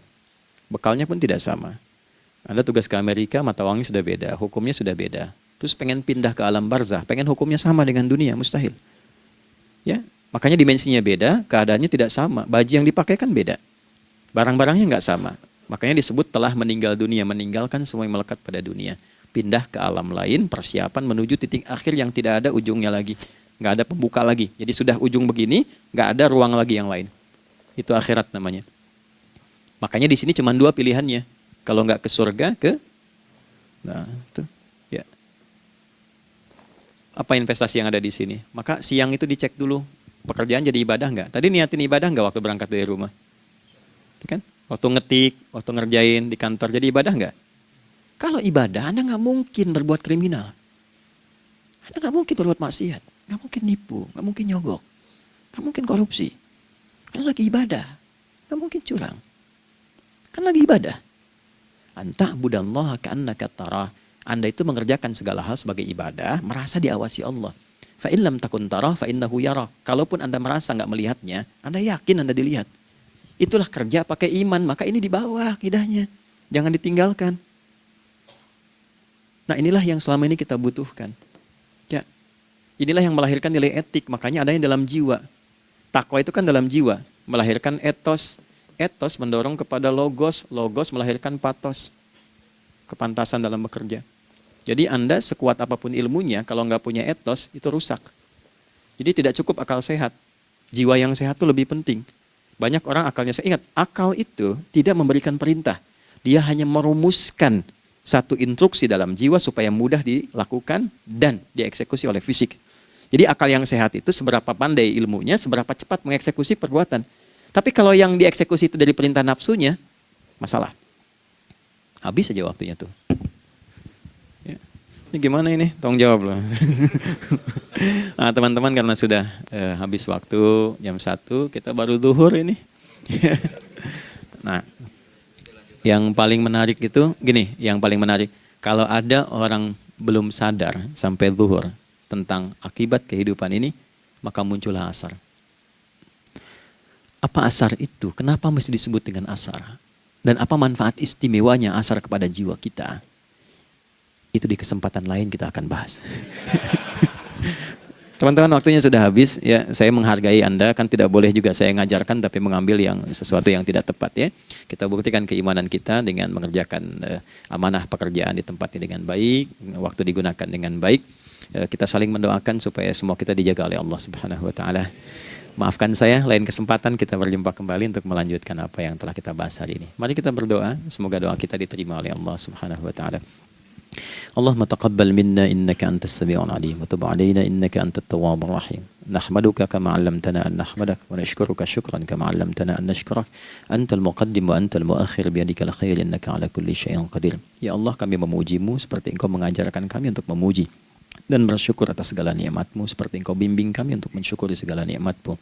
Bekalnya pun tidak sama. Anda tugas ke Amerika, mata uangnya sudah beda, hukumnya sudah beda. Terus pengen pindah ke alam barzah, pengen hukumnya sama dengan dunia, mustahil. Ya, makanya dimensinya beda, keadaannya tidak sama. Baju yang dipakai kan beda, barang-barangnya nggak sama. Makanya disebut telah meninggal dunia, meninggalkan semua yang melekat pada dunia. Pindah ke alam lain, persiapan menuju titik akhir yang tidak ada ujungnya lagi. Nggak ada pembuka lagi. Jadi sudah ujung begini, nggak ada ruang lagi yang lain. Itu akhirat namanya. Makanya di sini cuma dua pilihannya. Kalau nggak ke surga, nah itu ya. Apa investasi yang ada di sini? Maka siang itu dicek dulu, pekerjaan jadi ibadah nggak? Tadi niatin ibadah nggak waktu berangkat dari rumah? Kan? Waktu ngetik, waktu ngerjain di kantor, jadi ibadah nggak? Kalau ibadah, Anda nggak mungkin berbuat kriminal. Anda nggak mungkin berbuat maksiat, nggak mungkin nipu, nggak mungkin nyogok, nggak mungkin korupsi. Kan lagi ibadah, nggak mungkin curang. Kan lagi ibadah. Anta budallaha ka'annaka tarah. Anda itu mengerjakan segala hal sebagai ibadah, merasa diawasi Allah. Fa in lam takun tarah fa innahu yarah. Kalaupun Anda merasa nggak melihatnya, Anda yakin Anda dilihat. Itulah kerja pakai iman, maka ini di bawah akidahnya. Jangan ditinggalkan. Nah, inilah yang selama ini kita butuhkan. Ya. Inilah yang melahirkan nilai etik, makanya adanya dalam jiwa. Takwa itu kan dalam jiwa, melahirkan etos. Etos mendorong kepada logos, logos melahirkan patos, kepantasan dalam bekerja. Jadi Anda sekuat apapun ilmunya, kalau nggak punya etos, itu rusak. Jadi tidak cukup akal sehat. Jiwa yang sehat itu lebih penting. Banyak orang akalnya sehat. Ingat, akal itu tidak memberikan perintah. Dia hanya merumuskan satu instruksi dalam jiwa supaya mudah dilakukan dan dieksekusi oleh fisik. Jadi akal yang sehat itu seberapa pandai ilmunya, seberapa cepat mengeksekusi perbuatan. Tapi kalau yang dieksekusi itu dari perintah nafsunya, masalah. Habis saja waktunya tuh. Ya. Ini gimana ini? Tolong jawab loh. Nah, teman-teman karena sudah habis waktu jam 1, kita baru zuhur ini. Nah, yang paling menarik itu, gini, yang paling menarik. Kalau ada orang belum sadar sampai zuhur tentang akibat kehidupan ini, maka muncullah asar. Apa asar itu? Kenapa mesti disebut dengan asar? Dan apa manfaat istimewanya asar kepada jiwa kita? Itu di kesempatan lain kita akan bahas. Teman-teman, waktunya sudah habis. Ya, saya menghargai Anda, kan tidak boleh juga saya ngajarkan tapi mengambil yang sesuatu yang tidak tepat ya. Kita buktikan keimanan kita dengan mengerjakan amanah pekerjaan di tempatnya dengan baik, waktu digunakan dengan baik. Kita saling mendoakan supaya semua kita dijaga oleh Allah Subhanahu wa taala. Maafkan saya, lain kesempatan kita berjumpa kembali untuk melanjutkan apa yang telah kita bahas hari ini. Mari kita berdoa, semoga doa kita diterima oleh Allah Subhanahu wa taala. Allahumma taqabbal minna innaka antas sami'ul alim wa tub 'alaina innaka antat tawwabur rahim. Nahmaduka kama 'allamtana an nahmadak wa nashkuruka syukran kama 'allamtana an nashkurak. Antal muqaddim wa antal muakhir biyadikal khair innaka 'ala kulli syai'in qadir. Ya Allah, kami memuji-Mu seperti Engkau mengajarkan kami untuk memuji dan bersyukur atas segala nikmat-Mu seperti Engkau bimbing kami untuk mensyukuri segala nikmat-Mu.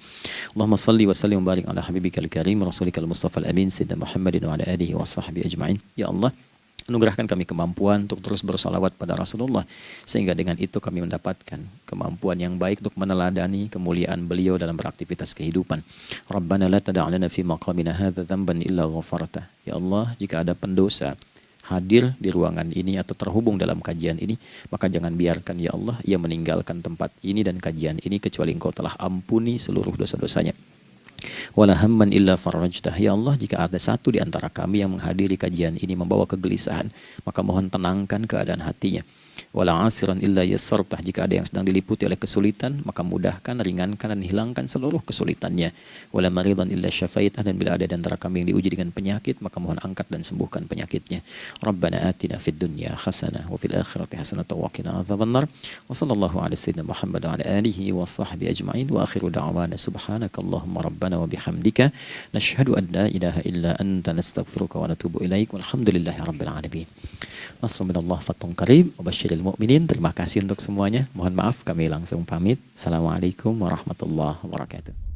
Allahumma salli wa sallim wa barik ala habibikal karim rasulikal mustafa al-amin sayyidina Muhammadin wa ala alihi wa sahbihi ajma'in. Ya Allah, anugerahkan kami kemampuan untuk terus bersalawat pada Rasulullah, sehingga dengan itu kami mendapatkan kemampuan yang baik untuk meneladani kemuliaan beliau dalam beraktivitas kehidupan. Rabbana la tada' lana fi maqamina hadza dhanban illa ghafartah. Ya Allah, jika ada pendosa hadir di ruangan ini atau terhubung dalam kajian ini, maka jangan biarkan ya Allah ia meninggalkan tempat ini dan kajian ini kecuali Engkau telah ampuni seluruh dosa-dosanya. Wala hamman illa farajtah. Ya Allah, jika ada satu di antara kami yang menghadiri kajian ini membawa kegelisahan, maka mohon tenangkan keadaan hatinya. Wala asiran illa yassartah. Jika ada yang sedang diliputi oleh kesulitan, maka mudahkan, ringankan dan hilangkan seluruh kesulitannya. Wala maridan illa syafaitah. Dan bila ada di antara kami yang diuji dengan penyakit, maka mohon angkat dan sembuhkan penyakitnya. Rabbana atina fid dunya hasanah wa fil akhirati hasanah wa qina adzabannar. Wa sallallahu ala sayyidina Muhammad wa ala alihi wa sahbihi ajma'in. Wa akhiru da'wana subhanakallahumma rabbana wa bihamdika nashhadu an la ilaha illa anta nastaghfiruka wa natubu ilaik. Walhamdulillahi rabbil alamin. Nasrun minallah fathun qarib wa basyiril mu'minin. Terima kasih untuk semuanya. Mohon maaf kami langsung pamit. Assalamualaikum warahmatullahi wabarakatuh.